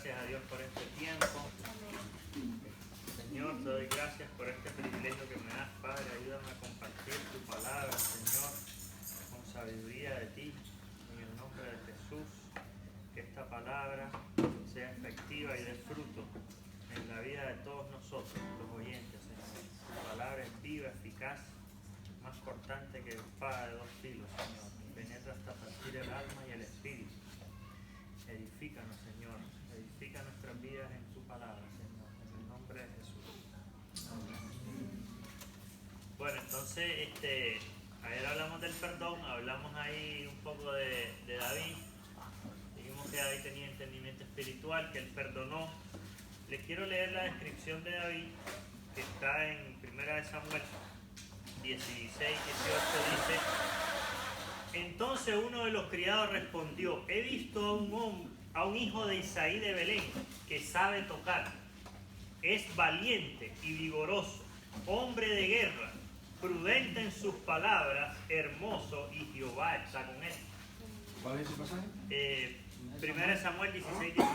gracias a Dios por este tiempo. Señor, te doy gracias por este privilegio que me das, Padre. Ayúdame a compartir tu palabra, Señor, con sabiduría de ti, en el nombre de Jesús. Que esta palabra sea efectiva y dé fruto en la vida de todos nosotros, los oyentes, Señor. Tu palabra es viva, eficaz, más cortante que espada de dos filos, Señor. Penetra hasta partir el alma y el espíritu. Edifícanos, Señor. Edifica nuestras vidas en tu palabra, Señor. En el nombre de Jesús. Amén. Bueno, entonces, ayer hablamos del perdón, hablamos ahí un poco de David. Dijimos que David tenía entendimiento espiritual, que él perdonó. Les quiero leer la descripción de David, que está en 1 Samuel 16, 18, dice: entonces uno de los criados respondió: he visto a un hijo de Isaí de Belén, que sabe tocar, es valiente y vigoroso, hombre de guerra, prudente en sus palabras, hermoso, y Jehová está con él. ¿Cuál es ese pasaje? 1 Samuel 16, 18.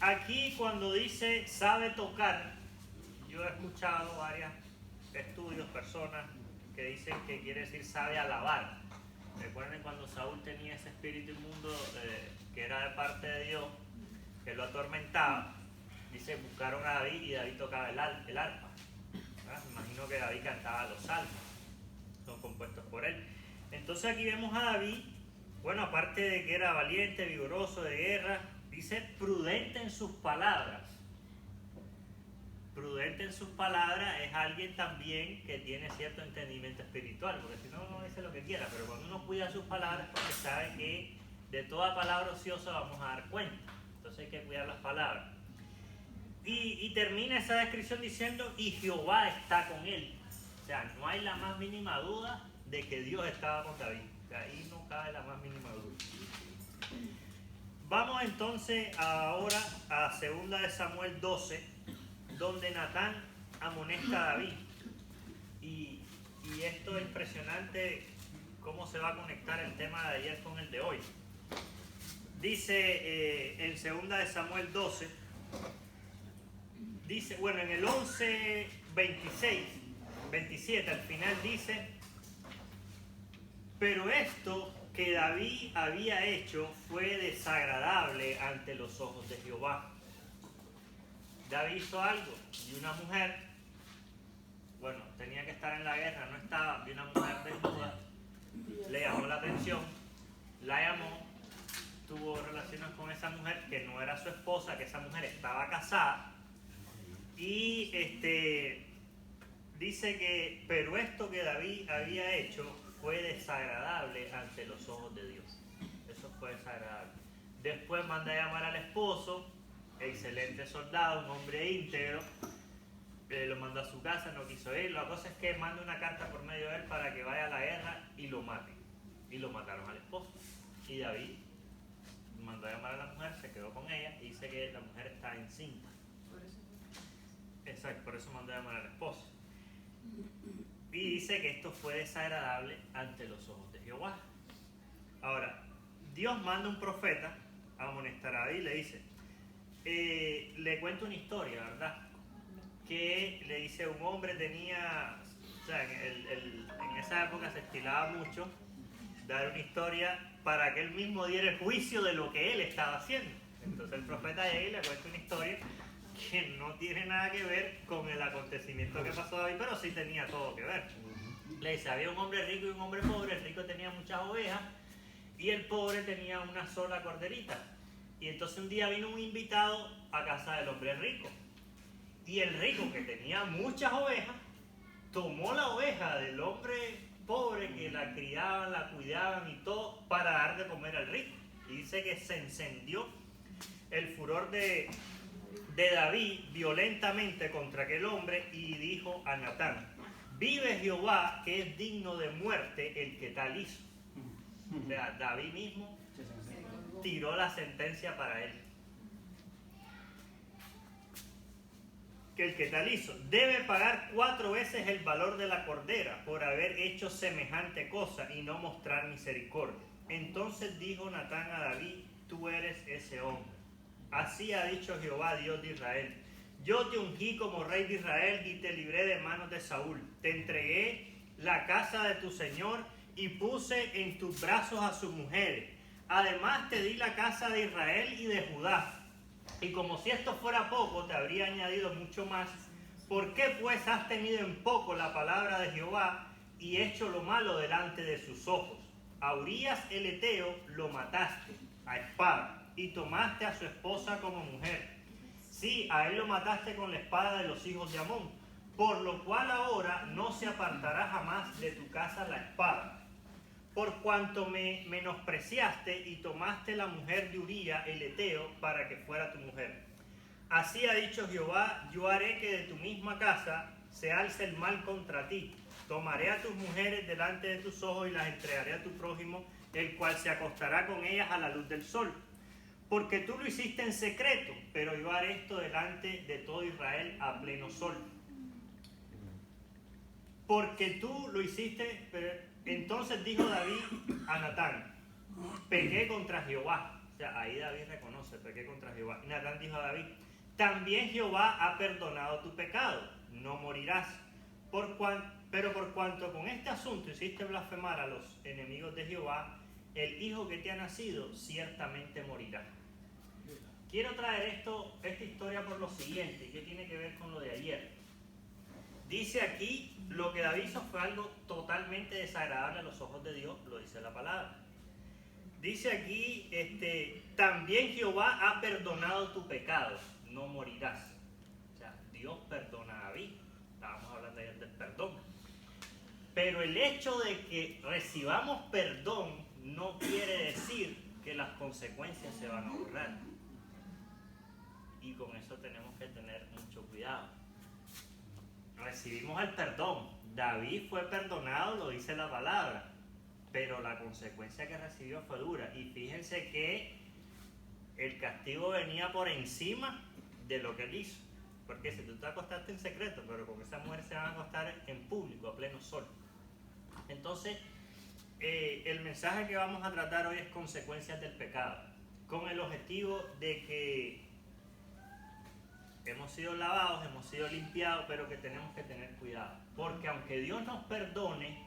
Aquí cuando dice sabe tocar, yo he escuchado varios estudios, personas que dicen que quiere decir sabe alabar. Recuerden cuando Saúl tenía ese espíritu inmundo que era de parte de Dios, que lo atormentaba. Dice, buscaron a David y David tocaba el arpa. Me imagino que David cantaba los salmos, son compuestos por él. Entonces aquí vemos a David, bueno, aparte de que era valiente, vigoroso, de guerra, dice prudente en sus palabras. Prudente en sus palabras es alguien también que tiene cierto entendimiento espiritual, porque si no, uno dice lo que quiera, pero cuando uno cuida sus palabras, porque sabe que de toda palabra ociosa vamos a dar cuenta. Entonces hay que cuidar las palabras. Y termina esa descripción diciendo, y Jehová está con él. O sea, no hay la más mínima duda de que Dios estaba con David. O sea, ahí no cabe la más mínima duda. Vamos entonces ahora a 2 Samuel 12, donde Natán amonesta a David. Y esto es impresionante cómo se va a conectar el tema de ayer con el de hoy. Dice en 2 Samuel 12, dice, bueno, en el 11, 26, 27, al final dice: pero esto que David había hecho fue desagradable ante los ojos de Jehová. David hizo algo y una mujer, bueno, tenía que estar en la guerra, no estaba, vi una mujer desnuda, le llamó la atención, la llamó, tuvo relaciones con esa mujer que no era su esposa, que esa mujer estaba casada, y dice que, pero esto que David había hecho fue desagradable ante los ojos de Dios. Eso fue desagradable. Después manda a llamar al esposo, excelente soldado, un hombre íntegro, lo mandó a su casa, no quiso ir. La cosa es que manda una carta por medio de él para que vaya a la guerra y lo maten. Y lo mataron al esposo. Y David mandó a llamar a la mujer, se quedó con ella y dice que la mujer está encinta. Exacto, por eso mandó a llamar al esposo. Y dice que esto fue desagradable ante los ojos de Jehová. Ahora, Dios manda un profeta a amonestar a David y le dice, le cuento una historia, ¿verdad? Que le dice, un hombre tenía, o sea, en esa época se estilaba mucho dar una historia para que él mismo diera el juicio de lo que él estaba haciendo. Entonces el profeta llega y le cuenta una historia que no tiene nada que ver con el acontecimiento que pasó a David, pero sí tenía todo que ver. Le dice, había un hombre rico y un hombre pobre. El rico tenía muchas ovejas y el pobre tenía una sola corderita. Y entonces un día vino un invitado a casa del hombre rico. Y el rico, que tenía muchas ovejas, tomó la oveja del hombre pobre, que la criaban, la cuidaban y todo, para dar de comer al rico. Y dice que se encendió el furor de David violentamente contra aquel hombre y dijo a Natán, vive Jehová, que es digno de muerte el que tal hizo. O sea, David mismo tiró la sentencia para él. Que el que tal hizo debe pagar 4 veces el valor de la cordera por haber hecho semejante cosa y no mostrar misericordia. Entonces dijo Natán a David, tú eres ese hombre. Así ha dicho Jehová, Dios de Israel. Yo te ungí como rey de Israel y te libré de manos de Saúl. Te entregué la casa de tu señor y puse en tus brazos a sus mujeres. Además te di la casa de Israel y de Judá. Y como si esto fuera poco, te habría añadido mucho más. ¿Por qué pues has tenido en poco la palabra de Jehová y hecho lo malo delante de sus ojos? A Urías el Eteo lo mataste a espada y tomaste a su esposa como mujer. Sí, a él lo mataste con la espada de los hijos de Amón, por lo cual ahora no se apartará jamás de tu casa la espada. Por cuanto me menospreciaste y tomaste la mujer de Uría el Eteo para que fuera tu mujer. Así ha dicho Jehová, yo haré que de tu misma casa se alce el mal contra ti. Tomaré a tus mujeres delante de tus ojos y las entregaré a tu prójimo, el cual se acostará con ellas a la luz del sol. Porque tú lo hiciste en secreto, pero yo haré esto delante de todo Israel a pleno sol. Porque tú lo hiciste, entonces dijo David a Natán, pequé contra Jehová. O sea, ahí David reconoce, pequé contra Jehová. Y Natán dijo a David, también Jehová ha perdonado tu pecado, no morirás. Pero por cuanto con este asunto hiciste blasfemar a los enemigos de Jehová, el hijo que te ha nacido ciertamente morirá. Quiero traer esta historia por lo siguiente, que tiene que ver con lo de ayer. Dice aquí, lo que David hizo fue algo totalmente desagradable a los ojos de Dios, lo dice la palabra. Dice aquí, también Jehová ha perdonado tu pecado, no morirás. O sea, Dios perdona a David. Estábamos hablando ayer del perdón. Pero el hecho de que recibamos perdón no quiere decir que las consecuencias se van a borrar. Y con eso tenemos que tener mucho cuidado. Recibimos el perdón. David fue perdonado, lo dice la palabra. Pero la consecuencia que recibió fue dura. Y fíjense que el castigo venía por encima de lo que él hizo. Porque si tú te acostaste en secreto, pero con esa mujer se van a acostar en público, a pleno sol. Entonces, el mensaje que vamos a tratar hoy es consecuencias del pecado. Con el objetivo de que hemos sido lavados, hemos sido limpiados, pero que tenemos que tener cuidado. Porque aunque Dios nos perdone,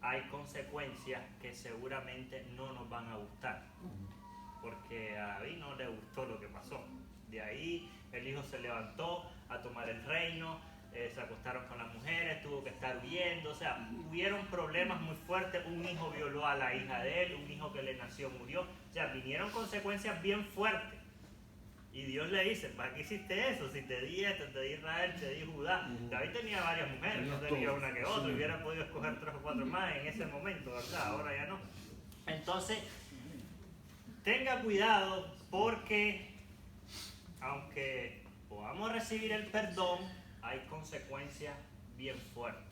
hay consecuencias que seguramente no nos van a gustar. Porque a David no le gustó lo que pasó. De ahí el hijo se levantó a tomar el reino, se acostaron con las mujeres, tuvo que estar huyendo, o sea, hubieron problemas muy fuertes, un hijo violó a la hija de él, un hijo que le nació murió, o sea, vinieron consecuencias bien fuertes. Y Dios le dice, ¿para qué hiciste eso? Si te di esto, te di Israel, te di Judá. David tenía varias mujeres, no tenía una que otra, hubiera podido escoger 3 o 4 más en ese momento, ¿verdad? Ahora ya no. Entonces, tenga cuidado porque aunque podamos recibir el perdón, hay consecuencias bien fuertes.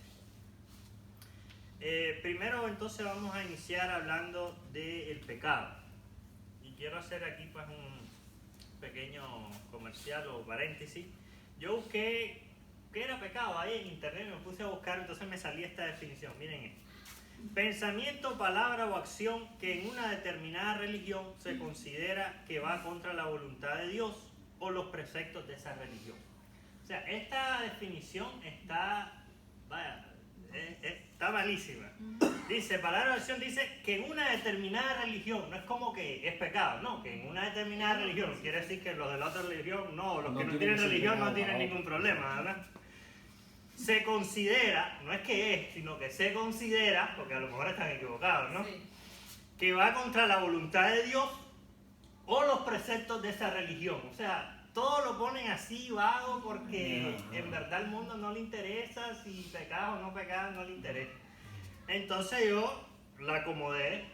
Primero entonces vamos a iniciar hablando del pecado. Y quiero hacer aquí pues un pequeño comercial o paréntesis. Yo busqué qué era pecado ahí en internet, me puse a buscar, entonces me salía esta definición. Miren esto. Pensamiento, palabra o acción que en una determinada religión se considera que va contra la voluntad de Dios o los preceptos de esa religión. O sea, esta definición está malísima. Dice, palabra o acción dice que en una determinada religión, no es como que es pecado, no, que en una determinada religión, quiere decir que los de la otra religión, no, los que no tienen religión no tienen ningún problema, ¿verdad? Se considera, no es que es, sino que se considera, porque a lo mejor están equivocados, ¿no? Sí. Que va contra la voluntad de Dios o los preceptos de esa religión. O sea, todo lo ponen así vago porque en verdad al mundo no le interesa si pecado o no pecado, no le interesa. Entonces yo la acomodé,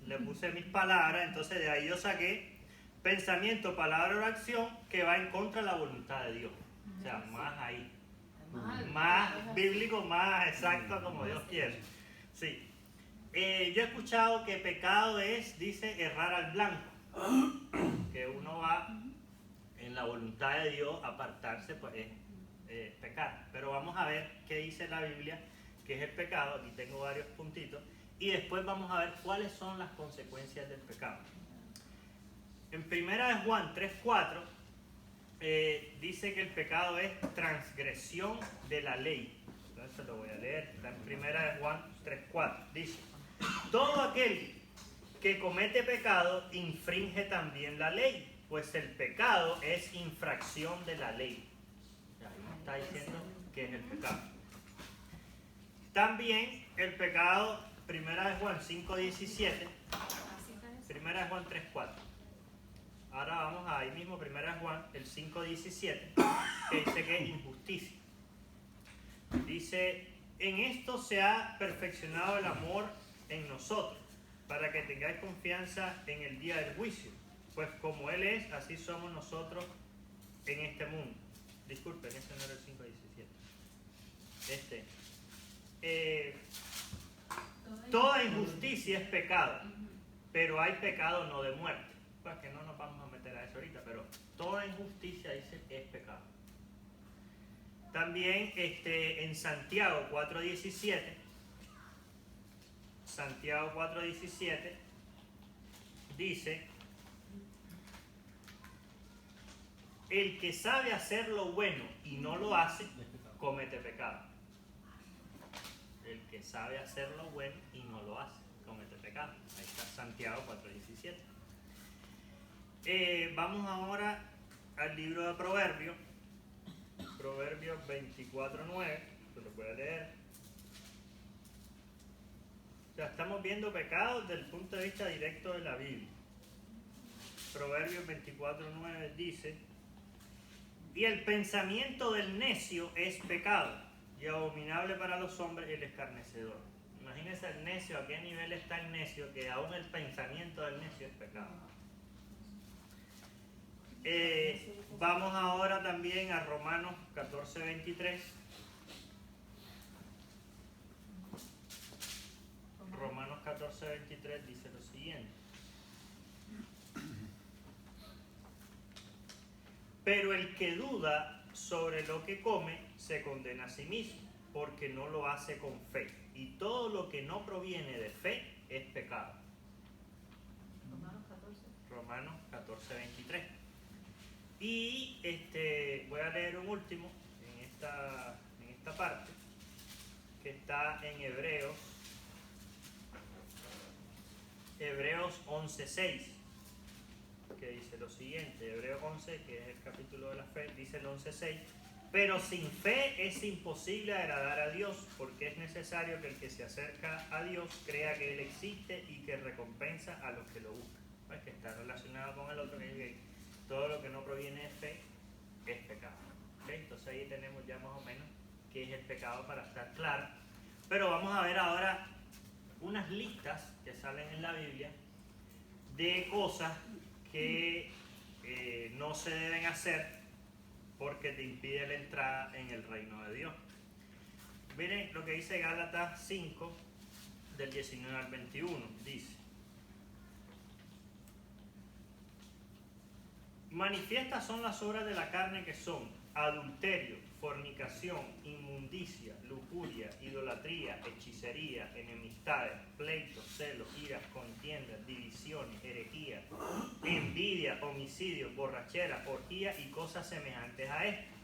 le puse mis palabras, entonces de ahí yo saqué pensamiento, palabra o acción que va en contra de la voluntad de Dios. O sea, más ahí. Más bíblico, más exacto como Dios quiere. Sí. Yo he escuchado que pecado es, dice, errar al blanco. Que uno va en la voluntad de Dios, apartarse, pues es pecar. Pero vamos a ver qué dice la Biblia, que es el pecado. Aquí tengo varios puntitos. Y después vamos a ver cuáles son las consecuencias del pecado. En 1 Juan 3:4 dice que el pecado es transgresión de la ley. Entonces lo voy a leer. Está en 1 Juan 3:4. Dice: todo aquel que comete pecado infringe también la ley, pues el pecado es infracción de la ley. Ahí está diciendo que es el pecado. También el pecado, 1 Juan 5:17, 1 Juan 3:4. Ahora vamos a ahí mismo, 1 Juan, el 5:17, que dice que es injusticia. Dice: en esto se ha perfeccionado el amor en nosotros, para que tengáis confianza en el día del juicio, pues como Él es, así somos nosotros en este mundo. Disculpen, ese no era el 5:17. Toda injusticia es pecado, pero hay pecado no de muerte. Pues que no nos vamos a meter a eso ahorita, pero toda injusticia, dice, es pecado. También en Santiago 4:17, Santiago 4:17 dice: el que sabe hacer lo bueno y no lo hace, comete pecado. El que sabe hacer lo bueno y no lo hace, comete pecado. Ahí está Santiago 4:17. Vamos ahora al libro de Proverbios. Proverbios 24:9. Se lo puede leer. O sea, estamos viendo pecado desde el punto de vista directo de la Biblia. Proverbios 24:9 dice: y el pensamiento del necio es pecado, y abominable para los hombres el escarnecedor. Imagínense el necio, a qué nivel está el necio, que aún el pensamiento del necio es pecado. Vamos ahora también a Romanos 14:23. Romanos 14:23 dice lo siguiente: pero el que duda sobre lo que come se condena a sí mismo, porque no lo hace con fe, y todo lo que no proviene de fe es pecado. Romanos 14:23. Y voy a leer un último en esta parte, que está en Hebreos 11:6, que dice lo siguiente. Hebreos 11, que es el capítulo de la fe, dice el 11:6: pero sin fe es imposible agradar a Dios, porque es necesario que el que se acerca a Dios crea que Él existe y que recompensa a los que lo buscan. Pues que está relacionado con el otro, que dice que todo lo que no proviene de fe es pecado. ¿Okay? Entonces ahí tenemos ya más o menos qué es el pecado para estar claro. Pero vamos a ver ahora unas listas que salen en la Biblia de cosas que no se deben hacer porque te impide la entrada en el reino de Dios. Miren lo que dice Gálatas 5, del 19 al 21. Dice: manifiestas son las obras de la carne, que son adulterio, fornicación, inmundicia, lujuria, idolatría, hechicería, enemistades, pleitos, celos, iras, contiendas, divisiones, herejías, envidia, homicidios, borrachera, orgía y cosas semejantes a esto.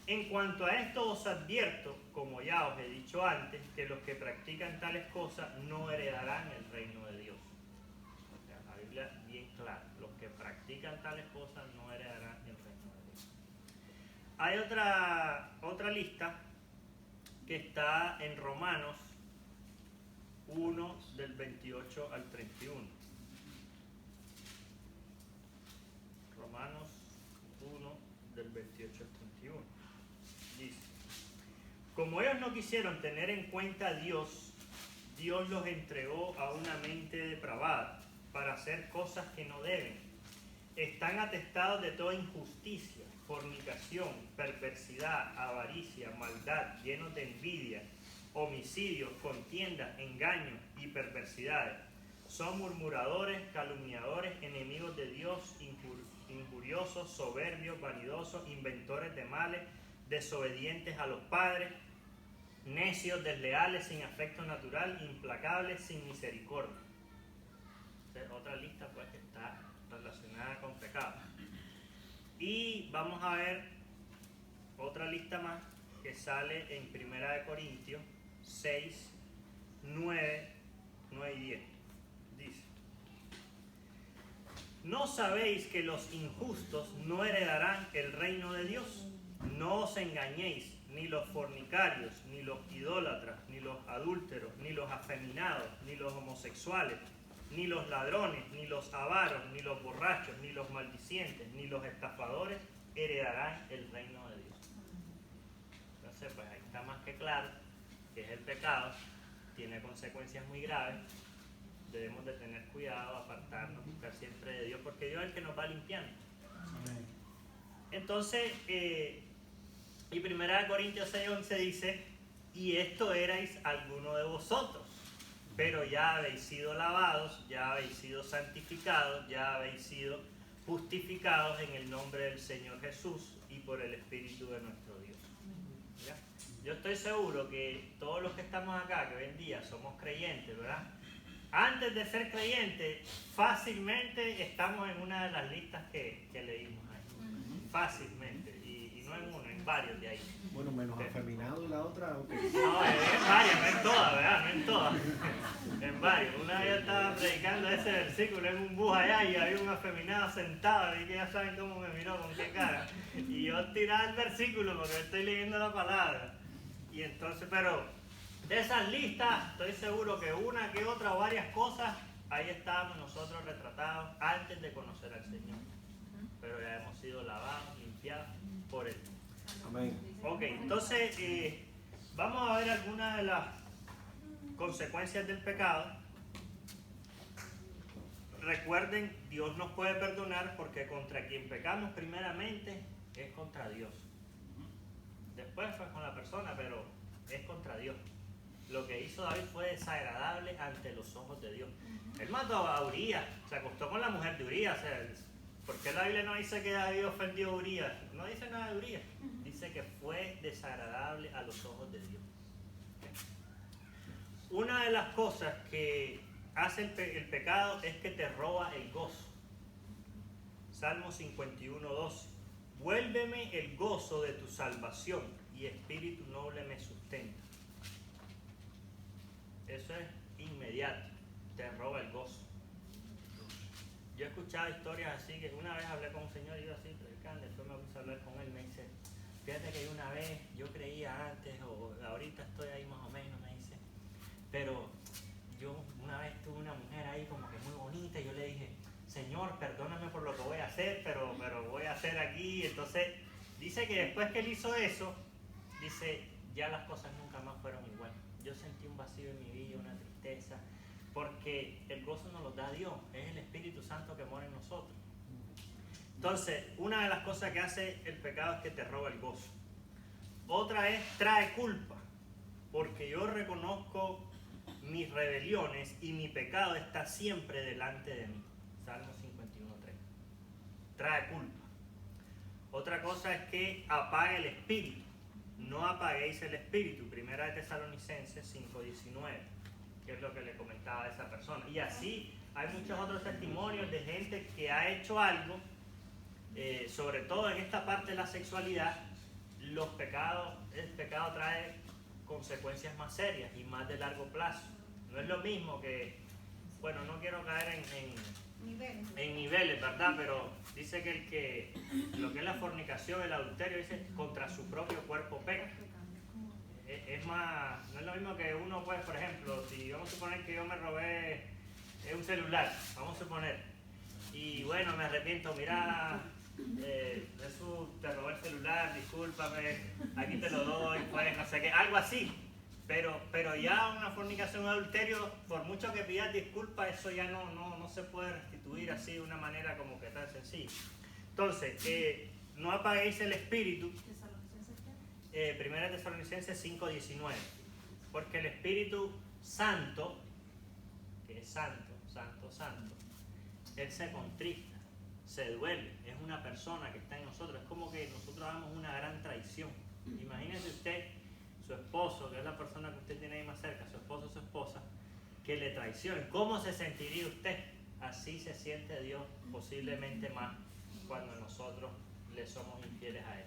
En cuanto a esto os advierto, como ya os he dicho antes, que los que practican tales cosas no heredarán el reino de Dios. O sea, la Biblia bien clara: los que practican tales cosas no heredarán el reino de Dios. Hay otra lista que está en Romanos 1, del 28 al 31. Romanos 1, del 28 al 31. Dice: como ellos no quisieron tener en cuenta a Dios, Dios los entregó a una mente depravada para hacer cosas que no deben. Están atestados de toda injusticia, fornicación, perversidad, avaricia, maldad, llenos de envidia, homicidios, contiendas, engaños y perversidades. Son murmuradores, calumniadores, enemigos de Dios, injuriosos, soberbios, vanidosos, inventores de males, desobedientes a los padres, necios, desleales, sin afecto natural, implacables, sin misericordia. Esta es otra lista pues que está relacionada con pecado. Y vamos a ver otra lista más que sale en 1 Corintios 6, 9 y 10. Dice: ¿no sabéis que los injustos no heredarán el reino de Dios? No os engañéis, ni los fornicarios, ni los idólatras, ni los adúlteros, ni los afeminados, ni los homosexuales, ni los ladrones, ni los avaros, ni los borrachos, ni los maldicientes, ni los estafadores heredarán el reino de Dios. Entonces, pues ahí está más que claro que es el pecado, tiene consecuencias muy graves. Debemos de tener cuidado, apartarnos, buscar siempre de Dios, porque Dios es el que nos va limpiando. Amén. Entonces, y 1 Corintios 6:11 dice: y esto erais alguno de vosotros, pero ya habéis sido lavados, ya habéis sido santificados, ya habéis sido justificados en el nombre del Señor Jesús y por el Espíritu de nuestro Dios. ¿Ya? Yo estoy seguro que todos los que estamos acá, que hoy en día somos creyentes, ¿verdad? Antes de ser creyentes, fácilmente estamos en una de las listas que leímos ahí. Fácilmente. Y no en uno, en varios de ahí. Bueno, menos afeminado y la otra, ¿ok? No, en varias, no en todas, ¿verdad? No en todas. En varios. Una vez yo estaba predicando ese versículo en un bus allá y había un afeminado sentado y que ya saben cómo me miró, con qué cara. Y yo tiraba el versículo porque estoy leyendo la palabra. Y entonces, pero de esas listas, estoy seguro que una que otra o varias cosas, ahí estábamos nosotros retratados antes de conocer al Señor. Pero ya hemos sido lavados, limpiados por Él. Amén. Ok, entonces vamos a ver algunas de las consecuencias del pecado. Recuerden, Dios nos puede perdonar porque contra quien pecamos primeramente es contra Dios. Después fue con la persona, pero es contra Dios. Lo que hizo David fue desagradable ante los ojos de Dios. Él mató a Urías, se acostó con la mujer de Urías. O sea, ¿por qué la Biblia no dice que David ofendió a Urías? No dice nada de Urías. Dice que fue desagradable a los ojos de Dios. Una de las cosas que hace el pecado es que te roba el gozo. Salmo 51:12. Vuélveme el gozo de tu salvación y espíritu noble me sustenta. Eso es inmediato, te roba el gozo. Yo he escuchado historias así, que una vez hablé con un señor y yo así predicando, después me puse a hablar con él, me dice: fíjate que una vez yo creía antes, o ahorita estoy ahí más o menos, me dice, pero yo una vez tuve una mujer ahí como que muy bonita y yo le dije: Señor, perdóname por lo que voy a hacer, pero voy a hacer aquí. Entonces dice que después que él hizo eso, dice, ya las cosas nunca más fueron igual. Yo sentí un vacío en mi vida, una tristeza, porque el gozo nos lo da Dios, es el Espíritu Santo que mora en nosotros. Entonces, una de las cosas que hace el pecado es que te roba el gozo. Otra es, trae culpa, porque yo reconozco mis rebeliones y mi pecado está siempre delante de mí. Salmo 51:3. Trae culpa. Otra cosa es que apaga el espíritu. No apaguéis el espíritu. 1 Tesalonicenses 5:19, que es lo que le comentaba a esa persona. Y así hay muchos otros testimonios de gente que ha hecho algo, sobre todo en esta parte de la sexualidad. El pecado trae consecuencias más serias y más de largo plazo. No es lo mismo que, bueno, no quiero caer en niveles, ¿verdad? Pero dice que lo que es la fornicación, el adulterio, dice contra su propio cuerpo peca. Es más, no es lo mismo que uno, pues, por ejemplo, si vamos a suponer que yo me robé un celular, vamos a suponer, y bueno, me arrepiento, mira, Jesús, te robé el celular, discúlpame, aquí te lo doy, pues, no sé qué, algo así. Pero ya una fornicación, un adulterio, por mucho que pidas disculpas, eso ya no se puede restituir así de una manera como que tan sencilla. Entonces, no apaguéis el espíritu. 1 Tesalonicenses 5:19. Porque el Espíritu Santo, que es santo, Él se contrista, se duele, es una persona que está en nosotros. Es como que nosotros hagamos una gran traición. Imagínese usted, su esposo, que es la persona que usted tiene ahí más cerca, su esposo o su esposa, que le traicionen. ¿Cómo se sentiría usted así se siente Dios, posiblemente más, cuando nosotros le somos infieles a Él.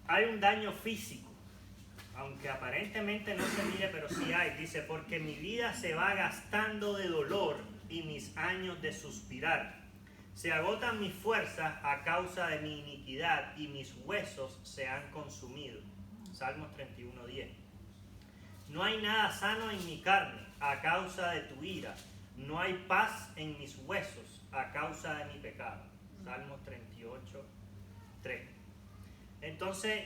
Hay un daño físico, aunque aparentemente no se mire, pero sí hay. Dice, porque mi vida se va gastando de dolor y mis años de suspirar. Se agotan mis fuerzas a causa de mi iniquidad y mis huesos se han consumido. Salmos 31:10. No hay nada sano en mi carne a causa de tu ira. No hay paz en mis huesos a causa de mi pecado. Salmos 38:3. Entonces,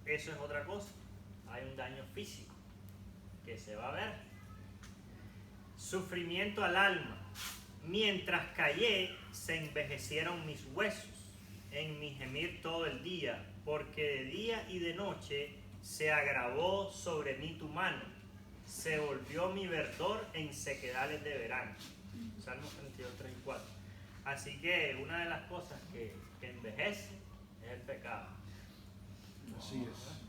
eso es otra cosa. Hay un daño físico que se va a ver. Sufrimiento al alma. Mientras callé, se envejecieron mis huesos en mi gemir todo el día, porque de día y de noche se agravó sobre mí tu mano. Se volvió mi verdor en sequedales de verano. Salmos 32:3-4. Así que una de las cosas que envejece es el pecado. Así es.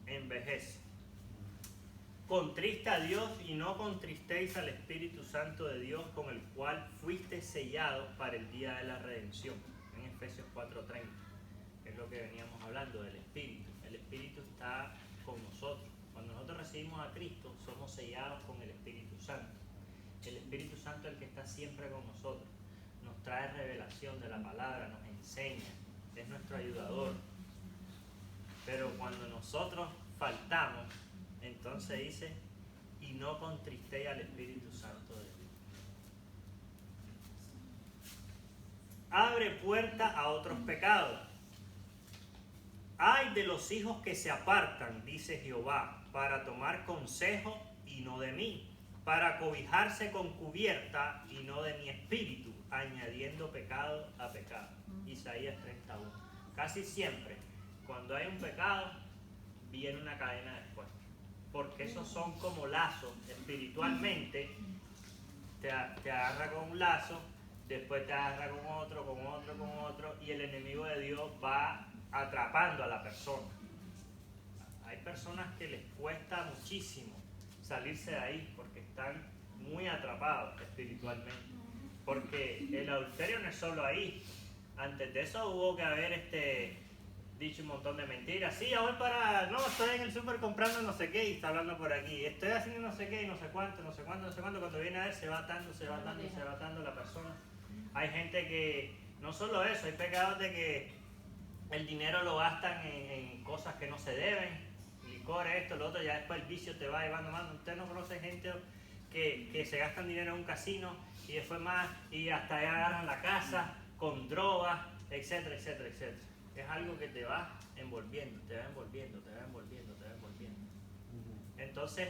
Envejece. Contrista a Dios y no contristéis al Espíritu Santo de Dios, con el cual fuiste sellados para el día de la redención. En Efesios 4:30, que es lo que veníamos hablando del Espíritu. El Espíritu está con nosotros. Cuando nosotros recibimos a Cristo, somos sellados con el Espíritu Santo. El Espíritu Santo es el que está siempre con nosotros. Nos trae revelación de la palabra, nos enseña, es nuestro ayudador. Pero cuando nosotros faltamos, entonces dice, y no contristéis al Espíritu Santo de Dios. Abre puerta a otros pecados. Ay de los hijos que se apartan, dice Jehová, para tomar consejo y no de mí, para cobijarse con cubierta y no de mi espíritu, añadiendo pecado a pecado. Isaías 31. Casi siempre, cuando hay un pecado, viene una cadena después. Porque esos son como lazos espiritualmente. Te agarra con un lazo, después te agarra con otro, y el enemigo de Dios va atrapando a la persona. Hay personas que les cuesta muchísimo salirse de ahí porque están muy atrapados espiritualmente. Porque el adulterio no es solo ahí. Antes de eso hubo que haber dicho un montón de mentiras. Sí, voy estoy en el súper comprando no sé qué y está hablando por aquí. Estoy haciendo no sé qué y no sé cuánto. Cuando viene a ver, se va atando la persona. Hay gente que, no solo eso, hay pecados de que el dinero lo gastan en cosas que no se deben, licor, esto, lo otro, ya después el vicio te va llevando más. Usted no conoce gente que se gastan dinero en un casino y después más, y hasta ya agarran la casa con drogas, etcétera. Es algo que te va envolviendo. Entonces,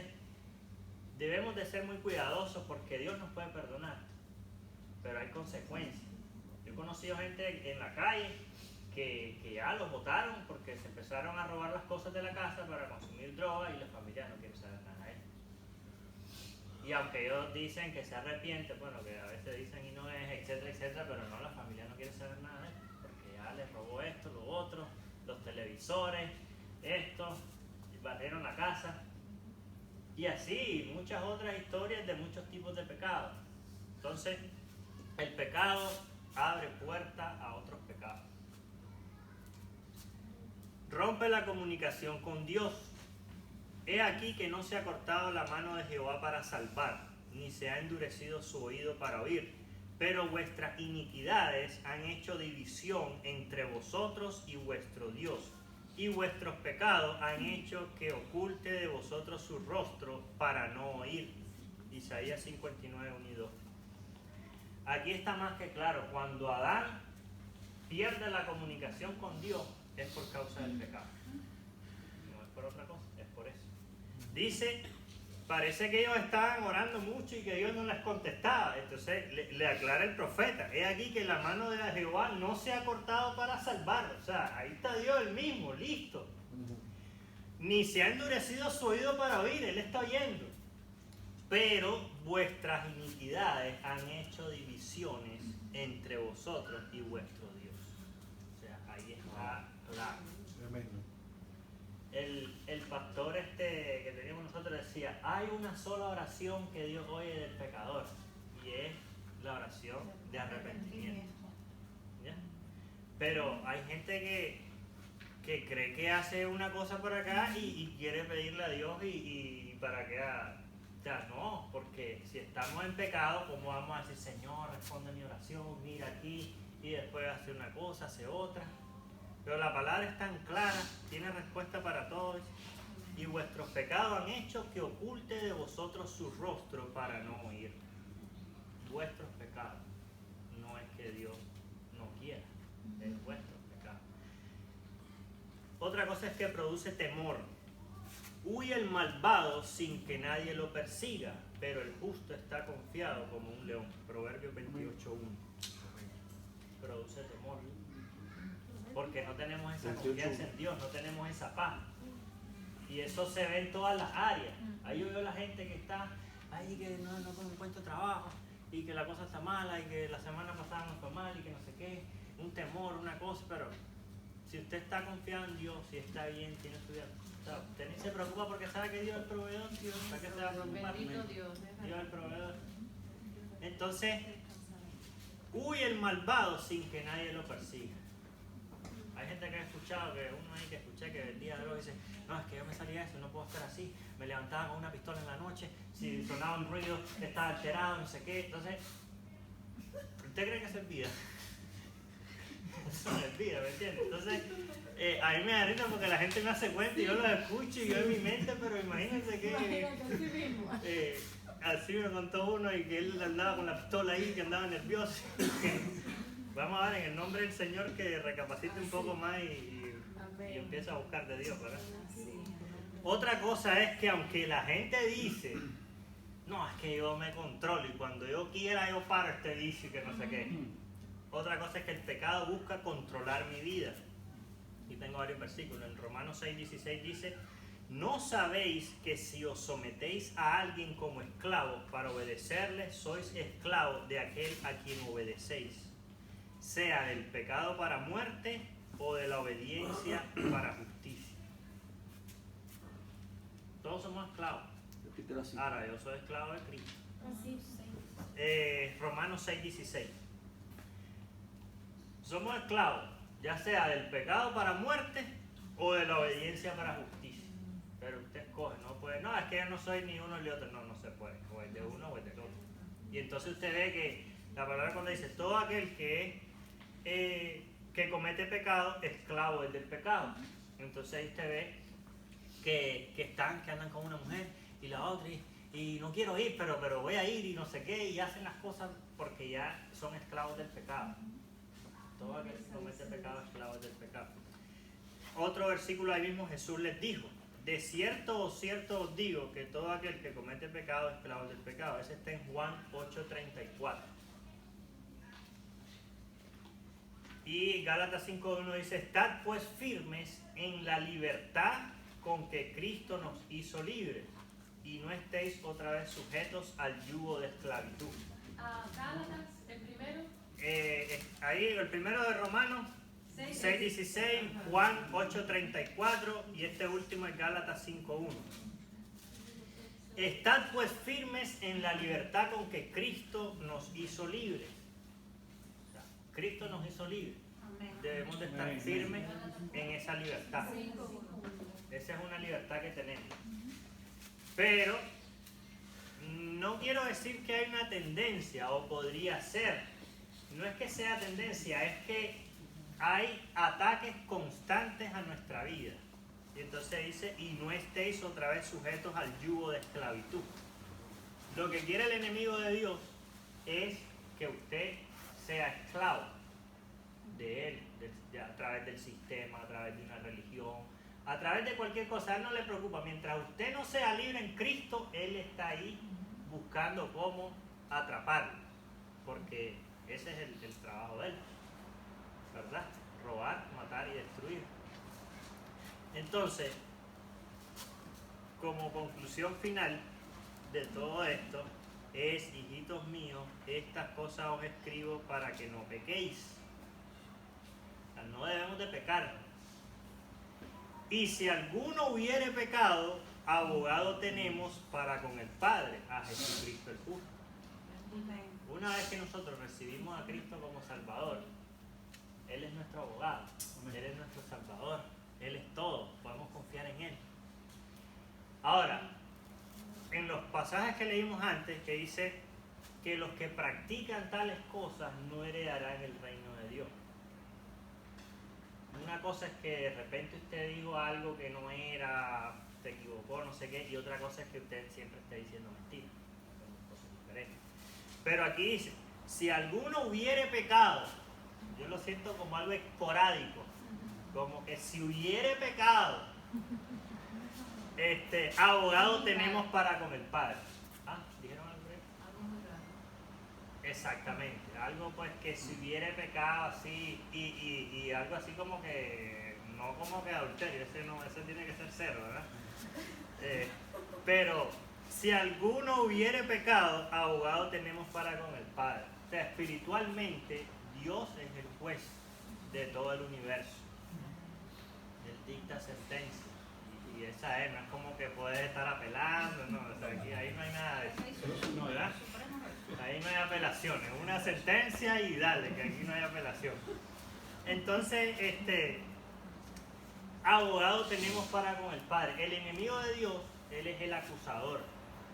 debemos de ser muy cuidadosos porque Dios nos puede perdonar, pero hay consecuencias. Yo he conocido gente en la calle que ya los botaron porque se empezaron a robar las cosas de la casa para consumir droga y la familia no quiere saber nada de él. Y aunque ellos dicen que se arrepienten, bueno, que a veces dicen y no es, etcétera, pero no, la familia no quiere saber nada de él. Les robó esto, lo otro, los televisores, esto, y barrieron la casa. Y así, muchas otras historias de muchos tipos de pecados. Entonces, el pecado abre puerta a otros pecados. Rompe la comunicación con Dios. He aquí que no se ha cortado la mano de Jehová para salvar, ni se ha endurecido su oído para oír. Pero vuestras iniquidades han hecho división entre vosotros y vuestro Dios, y vuestros pecados han hecho que oculte de vosotros su rostro para no oír. Isaías 59:1-2. Aquí está más que claro, cuando Adán pierde la comunicación con Dios es por causa del pecado. No es por otra cosa, es por eso. Dice, parece que ellos estaban orando mucho y que Dios no les contestaba. Entonces le aclara el profeta, he aquí que la mano de Jehová no se ha cortado para salvar. O sea, ahí está Dios el mismo, listo. Ni se ha endurecido su oído para oír, Él está oyendo. Pero vuestras iniquidades han hecho divisiones entre vosotros y vuestro Dios. O sea, ahí está claro. El pastor que teníamos nosotros decía, hay una sola oración que Dios oye del pecador, y es la oración de arrepentimiento. ¿Ya? Pero hay gente que cree que hace una cosa por acá y quiere pedirle a Dios y para que haga. O sea, no, porque si estamos en pecado, ¿cómo vamos a decir, Señor, responde mi oración, mira aquí, y después hace una cosa, hace otra? Pero la palabra es tan clara, tiene respuesta para todos. Y vuestros pecados han hecho que oculte de vosotros su rostro para no oír. Vuestros pecados. No es que Dios no quiera, es vuestros pecados. Otra cosa es que produce temor. Huye el malvado sin que nadie lo persiga, pero el justo está confiado como un león. Proverbios 28:1. Produce temor. Porque no tenemos esa confianza en Dios, no tenemos esa paz. Y eso se ve en todas las áreas. Ahí yo veo la gente que está ahí, que no encuentro trabajo, y que la cosa está mala, y que la semana pasada no fue mal, y que no sé qué, un temor, una cosa, pero si usted está confiado en Dios, si está bien, tiene su vida, o sea, usted ni se preocupa porque sabe que Dios es el proveedor, Dios, ¿para qué se va a preocupar? Bendito Dios. Dios es el proveedor. Entonces, huye el malvado sin que nadie lo persiga. Hay gente que ha escuchado, que uno ahí que escuché que el día de hoy dice, no, es que yo me salía de eso, no puedo estar así, me levantaba con una pistola en la noche, si sonaba un ruido, estaba alterado, no sé qué. Entonces, ¿usted cree que eso es vida? Eso no es vida, ¿me entiende? Entonces, a mí me da risa porque la gente me hace cuenta y yo lo escucho y yo en mi mente, pero imagínense que así me contó uno y que él andaba con la pistola ahí, que andaba nervioso. Vamos a ver, en el nombre del Señor, que recapacite un poco más y empiece a buscar de Dios, ¿verdad? Otra cosa es que aunque la gente dice, no, es que yo me controlo y cuando yo quiera yo paro este vicio y que no sé qué. Otra cosa es que el pecado busca controlar mi vida. Y tengo varios versículos. En Romanos 6:16 dice, ¿no sabéis que si os sometéis a alguien como esclavos para obedecerle, sois esclavos de aquel a quien obedecéis? Sea del pecado para muerte o de la obediencia para justicia. Todos somos esclavos. Ahora, yo soy esclavo de Cristo. Romanos 6:16. Somos esclavos, ya sea del pecado para muerte o de la obediencia para justicia. Pero usted escoge, no puede, no, es que yo no soy ni uno ni otro. No, no se puede. O es de uno o es del otro. Y entonces usted ve que la palabra cuando dice, todo aquel que comete pecado, esclavo es del pecado. Entonces ahí usted ve que andan con una mujer y la otra y no quiero ir, pero voy a ir y no sé qué, y hacen las cosas porque ya son esclavos del pecado. Todo aquel que comete pecado, esclavo es del pecado. Otro versículo ahí mismo, Jesús les dijo, de cierto o cierto os digo que todo aquel que comete pecado, esclavo es del pecado. Ese está en Juan 8:34. Y Gálatas 5:1 dice, estad pues firmes en la libertad con que Cristo nos hizo libres, y no estéis otra vez sujetos al yugo de esclavitud. Gálatas, el primero. Ahí el primero de Romanos 6:16, Juan 8:34 y este último es Gálatas 5:1. Estad pues firmes en la libertad con que Cristo nos hizo libres. Cristo nos hizo libres. Debemos de estar firmes en esa libertad. Esa es una libertad que tenemos. Pero no quiero decir que hay una tendencia, o podría ser. No es que sea tendencia, es que hay ataques constantes a nuestra vida. Y entonces dice, y no estéis otra vez sujetos al yugo de esclavitud. Lo que quiere el enemigo de Dios es que usted sea esclavo de él, a través del sistema, a través de una religión, a través de cualquier cosa. A él no le preocupa. Mientras usted no sea libre en Cristo, él está ahí buscando cómo atraparlo, porque ese es el trabajo de él, ¿verdad? Robar, matar y destruir. Entonces, como conclusión final de todo esto es, hijitos míos, estas cosas os escribo para que no pequéis. O sea, no debemos de pecar. Y si alguno hubiere pecado, abogado tenemos para con el Padre, a Jesucristo el justo. Una vez que nosotros recibimos a Cristo como Salvador, Él es nuestro abogado, Él es nuestro Salvador, Él es todo, podemos confiar en Él. Ahora, en los pasajes que leímos antes, que dice que los que practican tales cosas no heredarán el reino de Dios. Una cosa es que de repente usted dijo algo que no era, se equivocó, no sé qué, y otra cosa es que usted siempre esté diciendo mentiras. Son cosas diferentes. Pero aquí dice, si alguno hubiere pecado, yo lo siento como algo esporádico, como que si hubiere pecado, abogado tenemos para con el Padre. ¿Ah? ¿Dijeron algo? Exactamente, algo pues que si hubiere pecado así y algo así como que, no como que adulterio, ese tiene que ser cero, ¿verdad? Pero si alguno hubiere pecado, abogado tenemos para con el Padre. O sea, espiritualmente Dios es el juez de todo el universo. Él dicta sentencia. Y esa es, no es como que puedes estar apelando, no, o sea, aquí, ahí no hay nada de eso, ¿verdad? Ahí no hay apelaciones, una sentencia y dale, que aquí no hay apelación. Entonces, abogado tenemos para con el Padre. El enemigo de Dios, él es el acusador,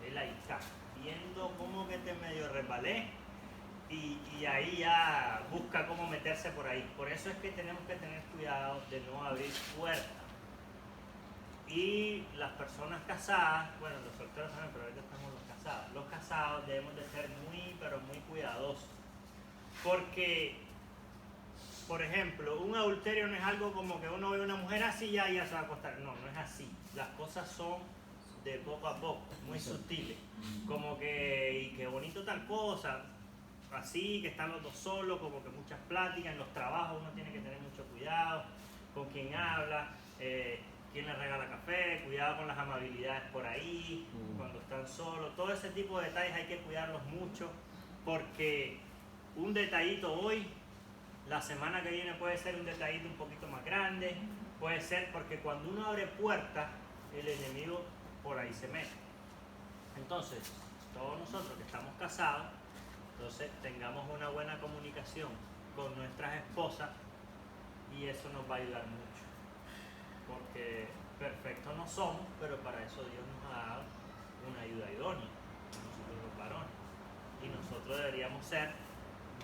él ahí está, viendo cómo que te medio resbalé y ahí ya busca cómo meterse por ahí. Por eso es que tenemos que tener cuidado de no abrir puertas. Y las personas casadas, bueno, los solteros también, pero ahorita estamos los casados. Los casados debemos de ser muy, pero muy cuidadosos. Porque, por ejemplo, un adulterio no es algo como que uno ve a una mujer así y ya se va a acostar. No, no es así. Las cosas son de poco a poco, muy sutiles. Como que, y qué bonito tal cosa. Así, que están los dos solos, como que muchas pláticas. En los trabajos uno tiene que tener mucho cuidado con quién habla. Quién le regala café, cuidado con las amabilidades por ahí, cuando están solos, todo ese tipo de detalles hay que cuidarlos mucho, porque un detallito hoy, la semana que viene puede ser un detallito un poquito más grande, puede ser porque cuando uno abre puertas, el enemigo por ahí se mete. Entonces, todos nosotros que estamos casados, entonces tengamos una buena comunicación con nuestras esposas y eso nos va a ayudar mucho. Porque perfectos no somos, pero para eso Dios nos ha dado una ayuda idónea a nosotros los varones. Y nosotros deberíamos ser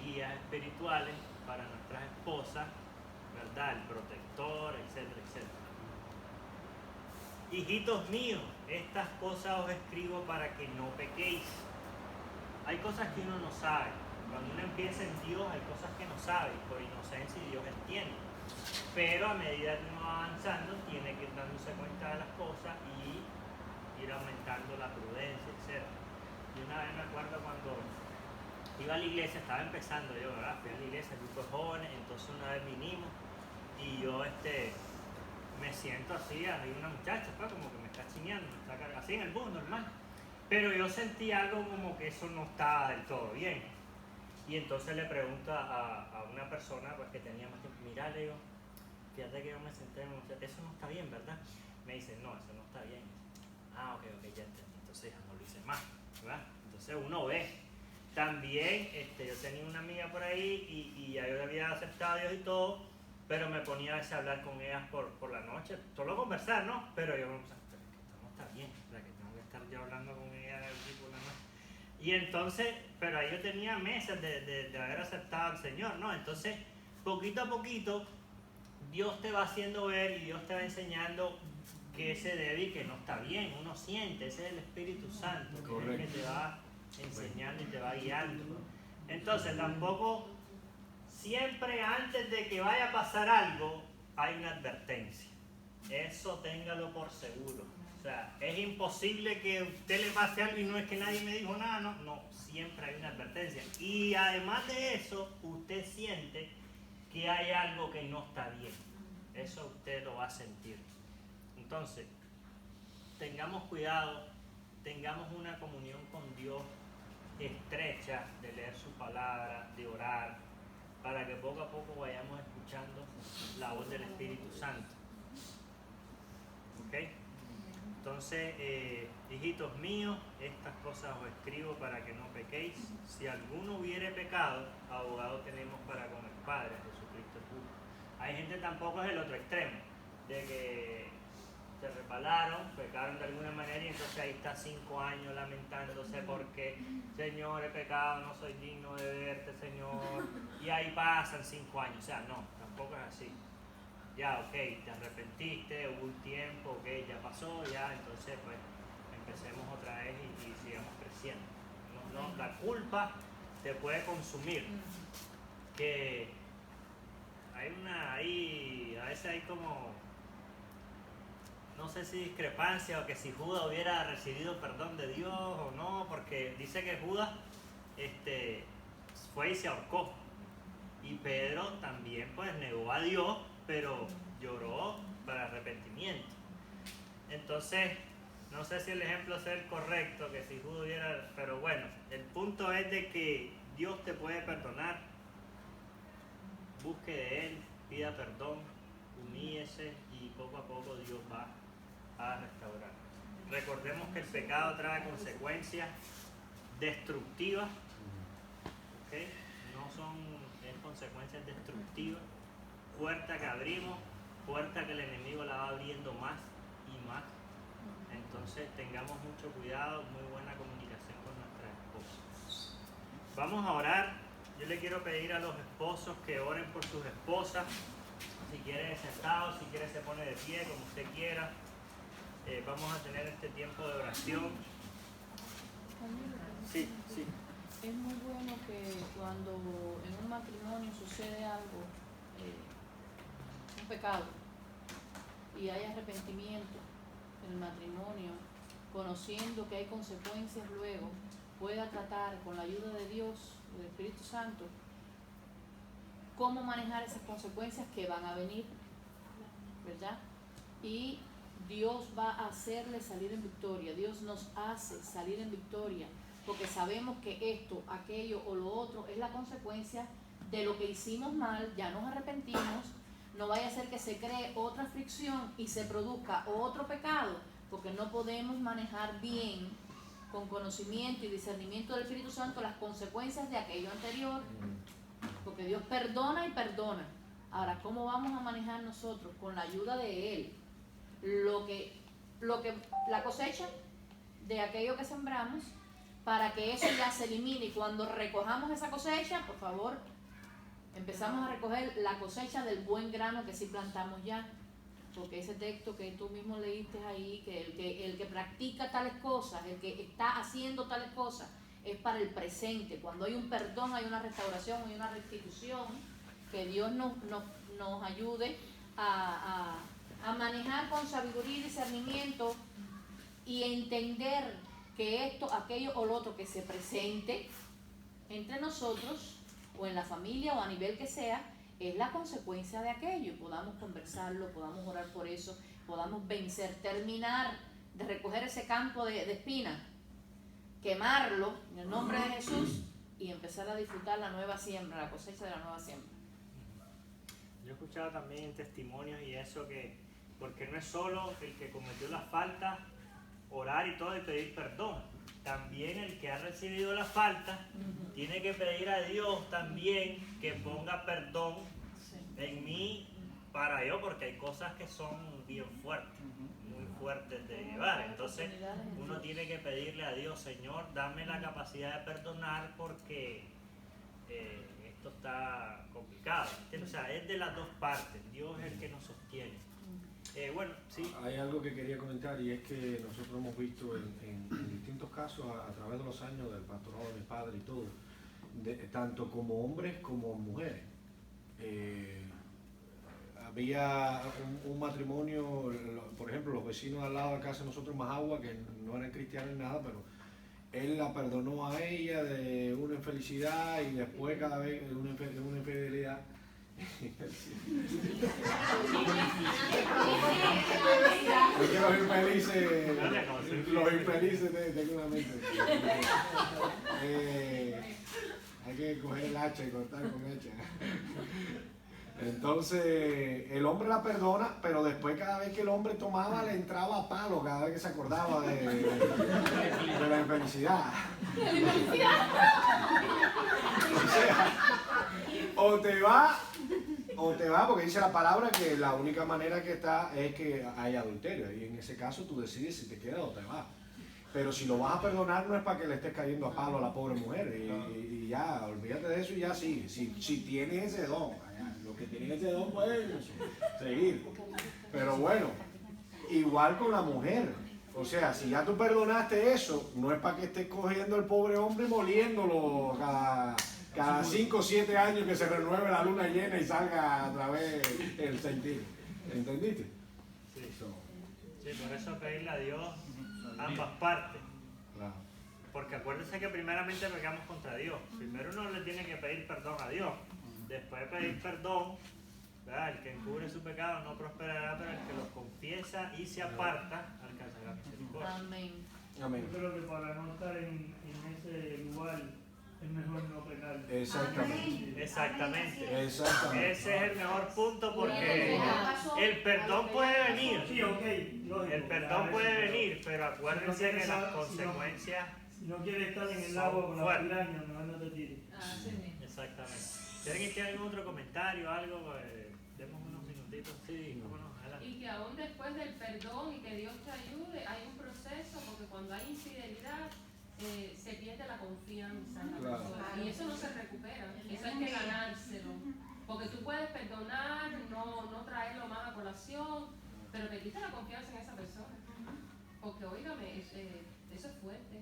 guías espirituales para nuestras esposas, ¿verdad? El protector, etcétera, etcétera. Hijitos míos, estas cosas os escribo para que no pequéis. Hay cosas que uno no sabe. Cuando uno empieza en Dios, hay cosas que no sabe. Por inocencia y Dios entiende. Pero a medida que uno va avanzando, tiene que ir dándose cuenta de las cosas y ir aumentando la prudencia, etc. Y una vez me acuerdo cuando iba a la iglesia, estaba empezando yo, ¿verdad? Fui a la iglesia, grupo de jóvenes, entonces una vez vinimos y yo me siento así, hay una muchacha, pues, como que me está chineando, me está así en el bus, normal. Pero yo sentí algo como que eso no estaba del todo bien. Y entonces le pregunto a una persona pues, que tenía más tiempo, mira, le digo, fíjate que yo me senté, eso no está bien, ¿verdad? Me dice, no, eso no está bien. Ah, ok, ya entendí. Entonces ya no lo hice más, ¿verdad? Entonces uno ve. También, yo tenía una amiga por ahí y ya yo le había aceptado a Dios y todo, pero me ponía a veces a hablar con ellas por la noche, solo conversar, ¿no? Pero yo me puse, pero es que esto no está bien, ¿verdad? Que tengo que estar yo hablando con ella por la noche. Y entonces, pero ahí yo tenía meses de haber aceptado al Señor, ¿no? Entonces, poquito a poquito, Dios te va haciendo ver y Dios te va enseñando que se debe y que no está bien. Uno siente, ese es el Espíritu Santo, que es el que te va enseñando y te va guiando. Entonces, tampoco, siempre antes de que vaya a pasar algo, hay una advertencia. Eso téngalo por seguro. O sea, es imposible que a usted le pase algo y no es que nadie me dijo nada, no, siempre hay una advertencia. Y además de eso, usted siente que hay algo que no está bien. Eso usted lo va a sentir. Entonces, tengamos cuidado, tengamos una comunión con Dios estrecha, de leer su palabra, de orar, para que poco a poco vayamos escuchando la voz del Espíritu Santo. ¿Ok? Entonces, hijitos míos, estas cosas os escribo para que no pequéis. Si alguno hubiere pecado, abogado tenemos para con el Padre, Jesucristo el justo. Hay gente tampoco es el otro extremo, de que se resbalaron, pecaron de alguna manera y entonces ahí está 5 años lamentándose porque, Señor, he pecado, no soy digno de verte, Señor. Y ahí pasan 5 años. O sea, no, tampoco es así. Ya, ok, te arrepentiste, hubo un tiempo, ok, ya pasó, ya, entonces pues empecemos otra vez y sigamos creciendo. No, la culpa te puede consumir, que a veces hay como, no sé si discrepancia o que si Judas hubiera recibido perdón de Dios o no, porque dice que Judas fue y se ahorcó. Y Pedro también pues negó a Dios, pero lloró para arrepentimiento. Entonces, no sé si el ejemplo es el correcto, que si Judas hubiera, pero bueno, el punto es de que Dios te puede perdonar. Busque de Él, pida perdón, humíllese y poco a poco Dios va a restaurar. Recordemos que el pecado trae consecuencias destructivas, ¿okay? No son consecuencias destructivas, puerta que abrimos, puerta que el enemigo la va abriendo más y más. Entonces tengamos mucho cuidado, muy buena comunicación con nuestras esposas. Vamos a orar. Yo le quiero pedir a los esposos que oren por sus esposas. Si quiere sentado, si quiere se pone de pie, como usted quiera. Vamos a tener este tiempo de oración. Sí. Es muy bueno que cuando en un matrimonio sucede algo, un pecado, y hay arrepentimiento en el matrimonio, conociendo que hay consecuencias luego, pueda tratar con la ayuda de Dios, del Espíritu Santo, cómo manejar esas consecuencias que van a venir, ¿verdad? Y Dios va a hacerle salir en victoria. Dios nos hace salir en victoria, porque sabemos que esto, aquello o lo otro es la consecuencia de lo que hicimos mal, ya nos arrepentimos. No vaya a ser que se cree otra fricción y se produzca otro pecado, porque no podemos manejar bien, con conocimiento y discernimiento del Espíritu Santo, las consecuencias de aquello anterior, porque Dios perdona y perdona. Ahora, ¿cómo vamos a manejar nosotros con la ayuda de Él la cosecha de aquello que sembramos, para que eso ya se elimine? Y cuando recojamos esa cosecha, por favor, empezamos a recoger la cosecha del buen grano que sí plantamos ya, porque ese texto que tú mismo leíste ahí, que el que practica tales cosas, el que está haciendo tales cosas, es para el presente. Cuando hay un perdón, hay una restauración, hay una restitución. Que Dios nos ayude a manejar con sabiduría y discernimiento y entender que esto, aquello o lo otro que se presente entre nosotros o en la familia o a nivel que sea, es la consecuencia de aquello. Podamos conversarlo, podamos orar por eso, podamos vencer, terminar de recoger ese campo de espinas, quemarlo en el nombre de Jesús y empezar a disfrutar la nueva siembra, la cosecha de la nueva siembra. Yo he escuchado también testimonios y eso, que porque no es solo el que cometió la falta orar y todo y pedir perdón, también el que ha recibido la falta tiene que pedir a Dios también que ponga perdón en mí para yo, porque hay cosas que son bien fuertes, muy fuertes de llevar. Entonces uno tiene que pedirle a Dios: Señor, dame la capacidad de perdonar, porque esto está complicado. O sea, es de las dos partes. Dios es el que nos sostiene. Bueno, sí. Hay algo que quería comentar, y es que nosotros hemos visto en distintos casos a través de los años del pastorado de mi padre y todo, tanto como hombres como mujeres. Había un matrimonio, por ejemplo, los vecinos al lado de casa de nosotros, Majagua, que no eran cristianos ni nada, pero él la perdonó a ella de una infelicidad y después cada vez de una infidelidad. Porque los infelices tengo una mente. Hay que coger el hacha y cortar con hacha. Entonces, el hombre la perdona, pero después cada vez que el hombre tomaba le entraba a palo cada vez que se acordaba de la infelicidad. O sea, o te va, porque dice la palabra que la única manera que está es que hay adulterio. Y en ese caso tú decides si te quedas o te vas. Pero si lo vas a perdonar no es para que le estés cayendo a palo a la pobre mujer. Y ya, olvídate de eso y ya sigue. Si tienes ese don, los que tienen ese don pueden seguir. Pero bueno, igual con la mujer. O sea, si ya tú perdonaste eso, no es para que estés cogiendo al pobre hombre moliéndolo cada 5 o 7 años que se renueve la luna llena y salga a través el sentir. ¿Entendiste? Sí, por eso pedirle a Dios ambas partes. Claro. Porque acuérdense que primeramente pecamos contra Dios. Primero uno le tiene que pedir perdón a Dios. Después de pedir perdón, ¿verdad? El que encubre su pecado no prosperará, pero el que los confiesa y se aparta alcanzará misericordia. Amén. Amén. Yo creo que para no estar en ese lugar es mejor no pecar. Exactamente. Exactamente. Exactamente. Ese es el mejor punto porque el perdón puede venir. Sí, ok, lógico. El perdón puede venir, pero acuérdense que las consecuencias. Si no quieres estar en el agua con la piraña, mejor no te tires. Exactamente. ¿Tienen que tener algún otro comentario, algo? Demos unos minutitos. Sí, cómo no, adelante. Y que aún después del perdón y que Dios te ayude, hay un proceso, porque cuando hay infidelidad, se pierde la confianza en la Claro. persona. Y eso no se recupera, eso hay que ganárselo. Porque tú puedes perdonar, no traerlo más a colación, pero te quita la confianza en esa persona. Porque, óigame, eso es fuerte.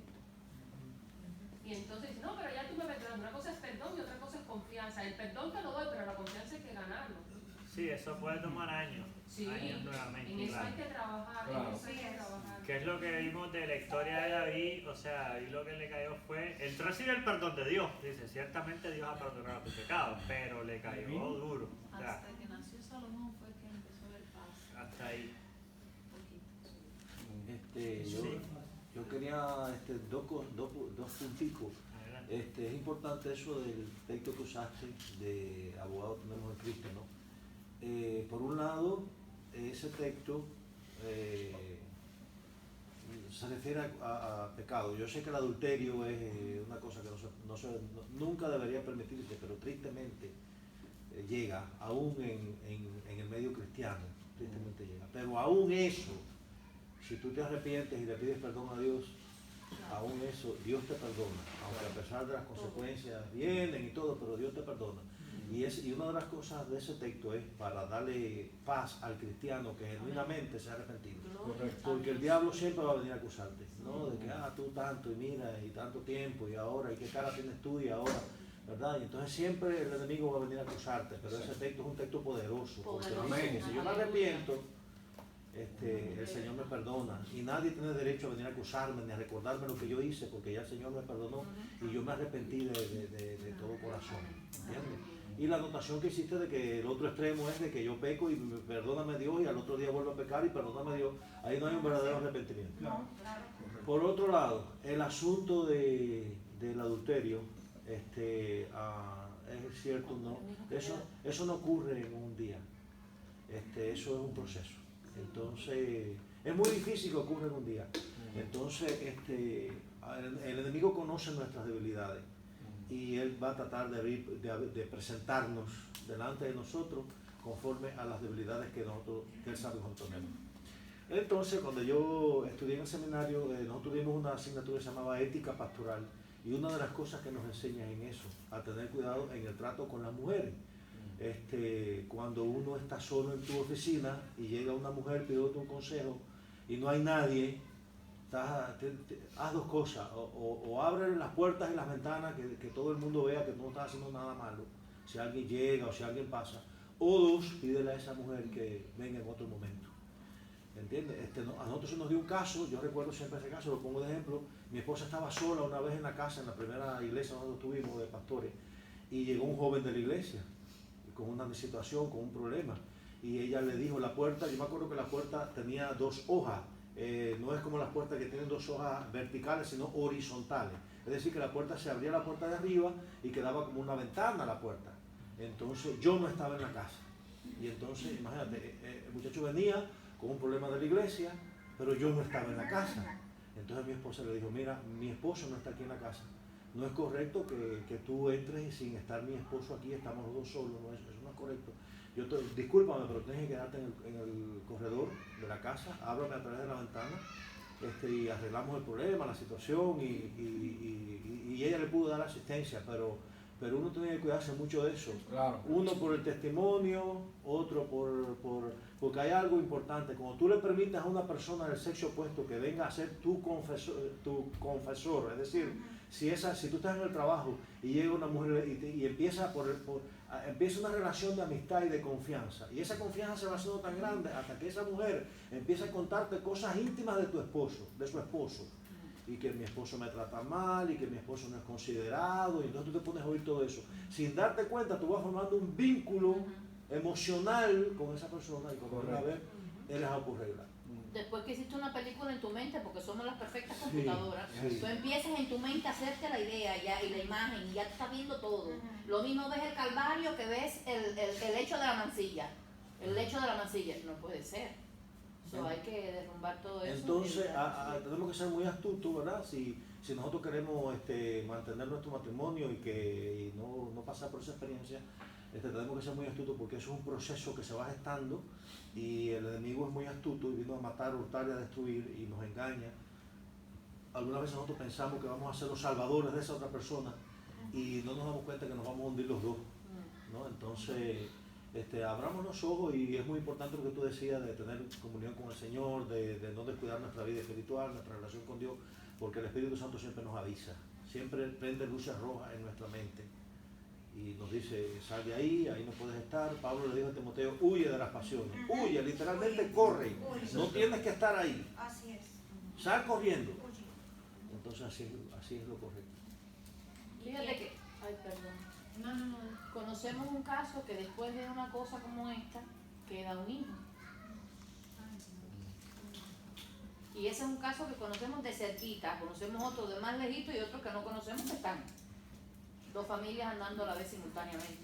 Y entonces, no, pero ya tú me perdonas. Una cosa es perdón y otra cosa es confianza. El perdón te lo doy, pero la confianza hay que ganarlo. Sí, eso puede tomar años. Sí, Años nuevamente. en eso Claro. hay que trabajar, Claro. en eso hay que trabajar. ¿Qué es lo que vimos de la historia de David? O sea, David lo que le cayó fue, él recibe el perdón de Dios. Dice, ciertamente Dios ha perdonado tus pecados, pero le cayó duro. O sea, Hasta que nació Salomón fue que empezó a ver paz. hasta ahí. Sí. Yo quería dos punticos. Adelante. Es importante eso del texto que usaste de abogado tenemos en Cristo, ¿no? Por un lado, ese texto se refiere a pecado. Yo sé que el adulterio es una cosa que nunca debería permitirse, pero tristemente llega, aún en el medio cristiano, tristemente llega. Pero aún eso, si tú te arrepientes y le pides perdón a Dios, aún eso, Dios te perdona, aunque a pesar de las consecuencias vienen y todo, pero Dios te perdona. Y una de las cosas de ese texto es para darle paz al cristiano que genuinamente se ha arrepentido. Porque el diablo siempre va a venir a acusarte, ¿no? De que, tú tanto y mira, y tanto tiempo, y ahora, y qué cara tienes tú, y ahora, ¿verdad? Y entonces siempre el enemigo va a venir a acusarte, pero ese texto es un texto poderoso, porque dice que si yo me arrepiento, el Señor me perdona y nadie tiene derecho a venir a acusarme ni a recordarme lo que yo hice porque ya el Señor me perdonó y yo me arrepentí de todo corazón, ¿entiendes? Y la anotación que hiciste de que el otro extremo es de que yo peco y perdóname Dios y al otro día vuelvo a pecar y perdóname Dios, ahí no hay un verdadero arrepentimiento. Por otro lado, el asunto del adulterio, es cierto, no, eso no ocurre en un día, eso es un proceso. Entonces, es muy difícil que ocurra en un día. Entonces, el enemigo conoce nuestras debilidades y él va a tratar de presentarnos delante de nosotros conforme a las debilidades que él sabe que nosotros tenemos. Entonces, cuando yo estudié en el seminario, nosotros tuvimos una asignatura que se llamaba Ética Pastoral y una de las cosas que nos enseña en eso, a tener cuidado en el trato con las mujeres. Cuando uno está solo en tu oficina y llega una mujer pidiéndote un consejo y no hay nadie, haz dos cosas, o abre las puertas y las ventanas que todo el mundo vea que tú no estás haciendo nada malo, si alguien llega o si alguien pasa, o dos, pídele a esa mujer que venga en otro momento. ¿Entiendes? A nosotros se nos dio un caso, yo recuerdo siempre ese caso, lo pongo de ejemplo. Mi esposa estaba sola una vez en la casa, en la primera iglesia donde nosotros tuvimos de pastores, y llegó un joven de la iglesia con una situación, con un problema, y ella le dijo la puerta, yo me acuerdo que la puerta tenía dos hojas, no es como las puertas que tienen dos hojas verticales, sino horizontales, es decir que la puerta se abría la puerta de arriba y quedaba como una ventana a la puerta, Entonces yo no estaba en la casa. Y entonces, imagínate, el muchacho venía con un problema de la iglesia, pero yo no estaba en la casa. Entonces mi esposa le dijo, mira, mi esposo no está aquí en la casa. No es correcto que tú entres sin estar mi esposo aquí, estamos los dos solos, eso no es correcto. Discúlpame, pero tienes que quedarte en el corredor de la casa, háblame a través de la ventana y arreglamos el problema, la situación y ella le pudo dar asistencia, pero uno tiene que cuidarse mucho de eso. Claro. Uno por el testimonio, otro porque hay algo importante. Cuando tú le permites a una persona del sexo opuesto que venga a ser tu confesor, es decir, si tú estás en el trabajo y llega una mujer y empieza empieza una relación de amistad y de confianza, y esa confianza se va haciendo tan grande hasta que esa mujer empieza a contarte cosas íntimas de su esposo, y que mi esposo me trata mal, y que mi esposo no es considerado, y entonces tú te pones a oír todo eso. Sin darte cuenta, tú vas formando un vínculo emocional con esa persona, y cuando vienes a ver, eres a tu regla. Después que hiciste una película en tu mente, porque somos las perfectas computadoras, sí. tú empiezas en tu mente a hacerte la idea y la imagen, y ya tú estás viendo todo. Lo mismo ves el Calvario que ves el lecho de la mancilla. El lecho de la mancilla, no puede ser. Hay que derrumbar todo eso. Entonces, tenemos que ser muy astutos, ¿verdad? Si nosotros queremos mantener nuestro matrimonio y no pasar por esa experiencia, tenemos que ser muy astutos, porque eso es un proceso que se va gestando y el enemigo es muy astuto y vino a matar, hurtar y a destruir y nos engaña. Algunas veces nosotros pensamos que vamos a ser los salvadores de esa otra persona y no nos damos cuenta que nos vamos a hundir los dos, ¿no? Entonces, abramos los ojos, y es muy importante lo que tú decías de tener comunión con el Señor, de no descuidar nuestra vida espiritual, nuestra relación con Dios, porque el Espíritu Santo siempre nos avisa, siempre prende luces rojas en nuestra mente y nos dice, sal de ahí no puedes estar. Pablo le dijo a Timoteo, huye de las pasiones, huye, literalmente corre, no tienes que estar ahí, así es, sal corriendo. Entonces así es lo correcto. Fíjate que, ay, perdón. no. Conocemos un caso que después de una cosa como esta, queda un hijo. Y ese es un caso que conocemos de cerquita, conocemos otros de más lejito y otros que no conocemos que están. Dos familias andando a la vez simultáneamente.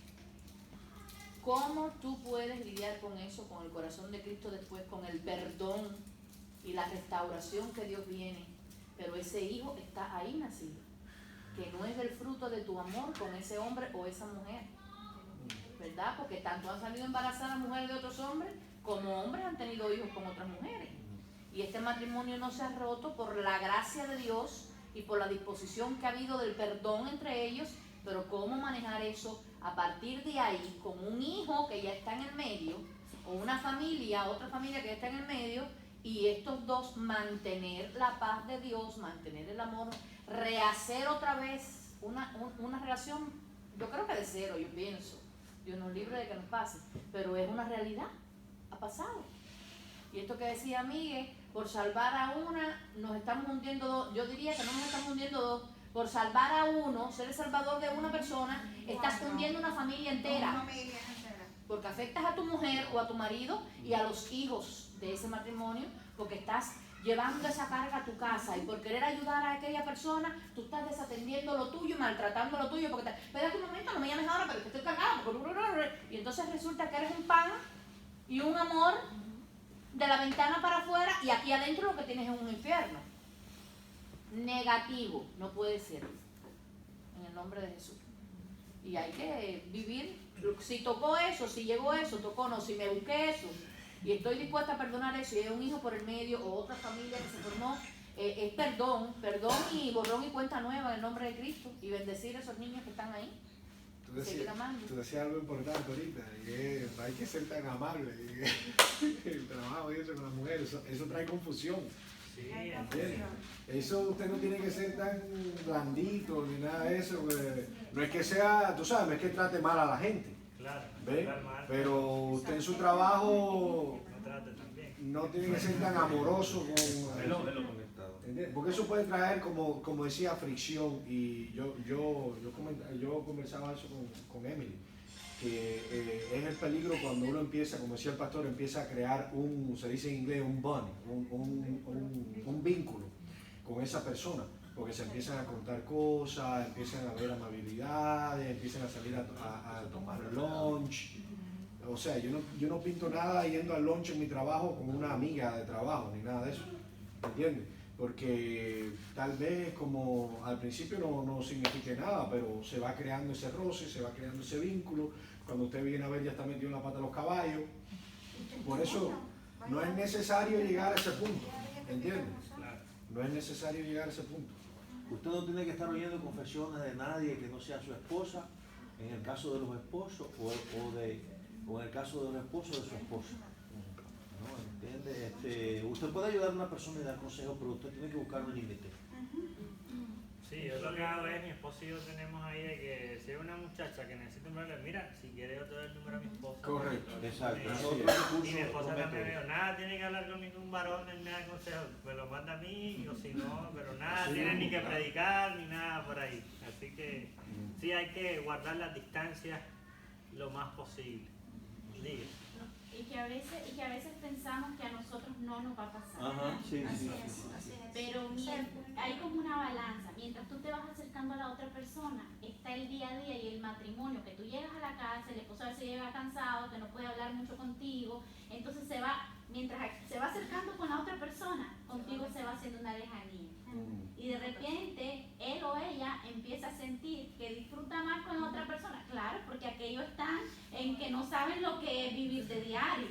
¿Cómo tú puedes lidiar con eso, con el corazón de Cristo después, con el perdón y la restauración que Dios viene? Pero ese hijo está ahí nacido, que no es el fruto de tu amor con ese hombre o esa mujer, ¿verdad? Porque tanto han salido embarazadas mujeres de otros hombres, como hombres han tenido hijos con otras mujeres. Y este matrimonio no se ha roto por la gracia de Dios y por la disposición que ha habido del perdón entre ellos, pero cómo manejar eso a partir de ahí, con un hijo que ya está en el medio, o una familia, otra familia que ya está en el medio, y estos dos mantener la paz de Dios, mantener el amor, rehacer otra vez una relación, yo creo que de cero, yo pienso. Dios nos libre de que nos pase, pero es una realidad, ha pasado. Y esto que decía Miguel, por salvar a una, nos estamos hundiendo dos. Yo diría que no nos estamos hundiendo dos. Por salvar a uno, ser el salvador de una persona, estás hundiendo una familia entera. Porque afectas a tu mujer o a tu marido y a los hijos de ese matrimonio, porque estás llevando esa carga a tu casa, y por querer ayudar a aquella persona, tú estás desatendiendo lo tuyo, maltratando lo tuyo, porque espérate un momento, no me llames ahora, pero te estoy cargando, y entonces resulta que eres un pan y un amor de la ventana para afuera, y aquí adentro lo que tienes es un infierno. Negativo, no puede ser, en el nombre de Jesús. Y hay que vivir, si tocó eso, si llegó eso, tocó no, si me busqué eso, y estoy dispuesta a perdonar eso, y hay un hijo por el medio, o otra familia que se formó, es perdón y borrón y cuenta nueva en el nombre de Cristo, y bendecir a esos niños que están ahí. Tú decías algo importante ahorita, y es, no hay que ser tan amable, y el trabajo y eso con las mujeres, eso trae confusión. Sí, Eso usted no tiene que ser tan blandito ni nada de eso, no es que sea, tú sabes, no es que trate mal a la gente, claro, ¿ve? mal, Pero usted en su trabajo no trate también. no tiene que ser tan amoroso con... Es lo conectado. Porque eso puede traer, como decía, fricción, y yo conversaba eso con Emily, que es el peligro cuando uno empieza, como decía el pastor, empieza a crear se dice en inglés, un bond, un vínculo con esa persona. porque se empiezan a contar cosas, empiezan a haber amabilidades, empiezan a salir a tomar lunch. O sea, yo no pinto nada yendo al lunch en mi trabajo con una amiga de trabajo, ni nada de eso, ¿entiendes? Porque tal vez como al principio no signifique nada, pero se va creando ese roce, se va creando ese vínculo. Cuando usted viene a ver ya está metido en la pata de los caballos. Por eso no es necesario llegar a ese punto, ¿entiendes? Claro. No es necesario llegar a ese punto. Usted no tiene que estar oyendo confesiones de nadie que no sea su esposa, en el caso de los esposos o en el caso de los esposos de su esposa. ¿No? ¿Entiende? Usted puede ayudar a una persona y dar consejos, pero usted tiene que buscar un límite. Sí, yo lo que hago es, mi esposo y yo tenemos ahí de que si hay una muchacha que necesita un problema, mira, si quiere yo te doy el número a mi esposa. Correcto. Exacto. Y, Eso es otro y recurso mi esposa también me prometo. dijo, nada tiene que hablar con ningún varón, ni nada de consejo, me lo manda a mí, o si no, pero nada Sí, tiene ni que claro. predicar, ni nada por ahí. Así que sí hay que guardar las distancias lo más posible. Diga. Y que a veces pensamos que a nosotros no nos va a pasar. Ajá, sí, Así sí. es. Pero hay como una balanza. Mientras tú te vas acercando a la otra persona, está el día a día y el matrimonio, que tú llegas a la casa, el esposo a veces llega cansado, que no puede hablar mucho contigo, entonces mientras se va acercando con la otra persona, contigo se va haciendo una lejanía. Y de repente, él o ella empieza a sentir que disfruta más con la otra persona. Claro, porque aquellos están en que no saben lo que es vivir de diario.